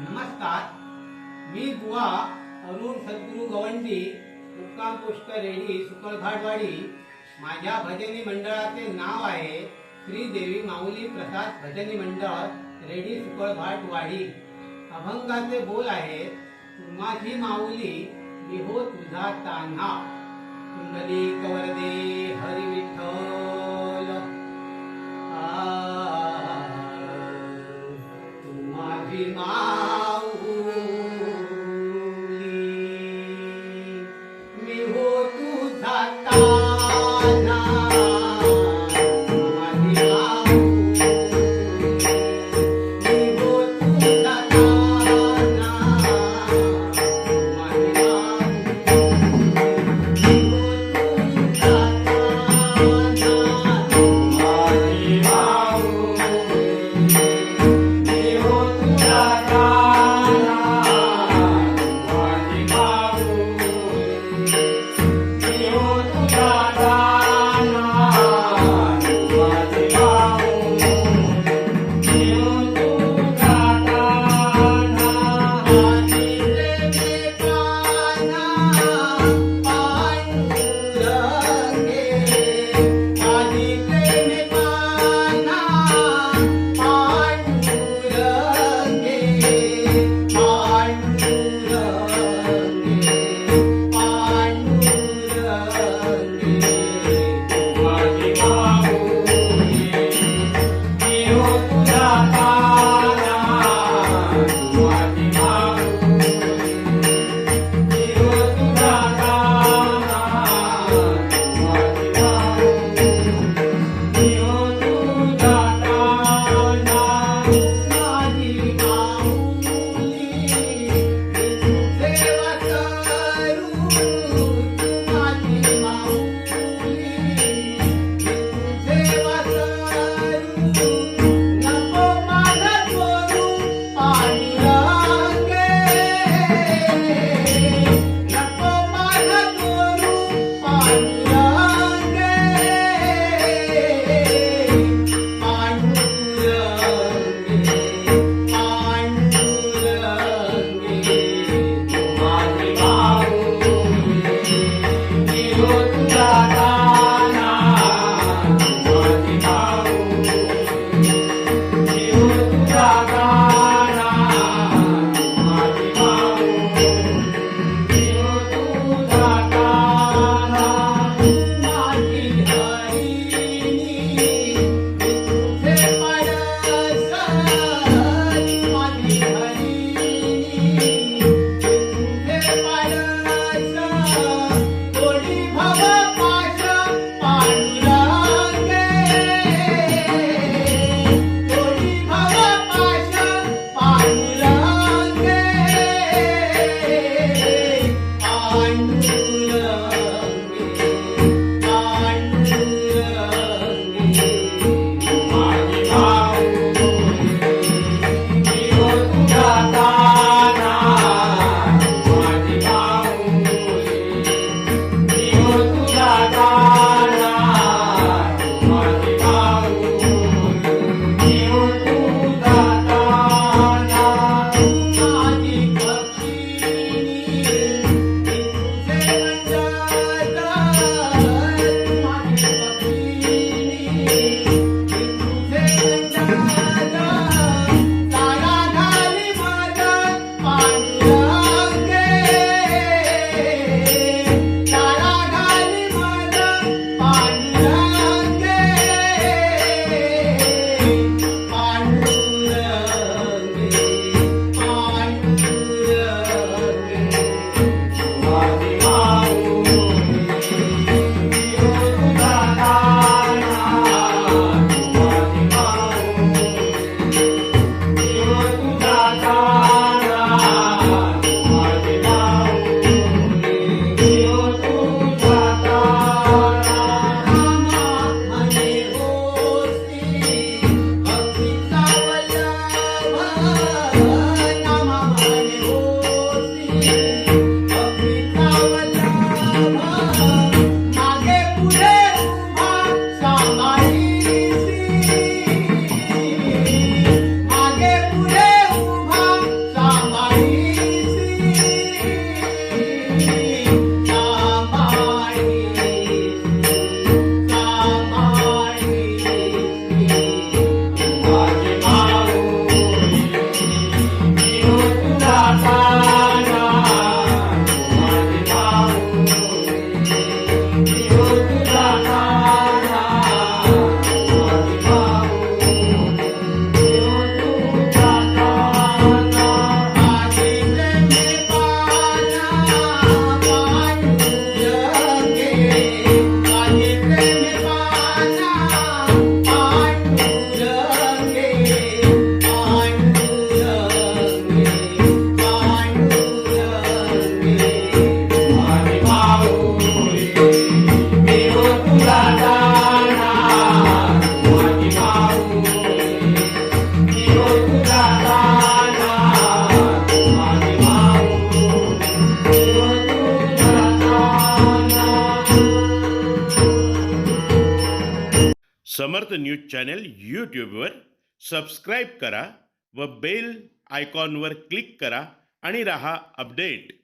नमस्कार, मी बुवा अरुण सद्गुरू गवंडी, मुक्काम पोस्ट रेडी, सुकळघाटवाडी. माझ्या भजनी मंडळाचे नाव आहे श्री देवी माऊली प्रसाद भजनी मंडळ, रेडी, सुकळघाटवाडी. अभंगाचे बोल आहेत: तू माझी माऊली, मी हो तुझा तान्हा. कुंडलिक वरदे हरी विठ्ठल. तू माझी माऊली, मी हो तुझा तान्हा. तू माझी माऊली, मी हो तुझा तान्हा. तू माझी माऊली, Thank समर्थ न्यूज चॅनल यूट्यूबवर सबस्क्राईब करा व बेल आयकॉनवर क्लिक करा आणि रहा अपडेट.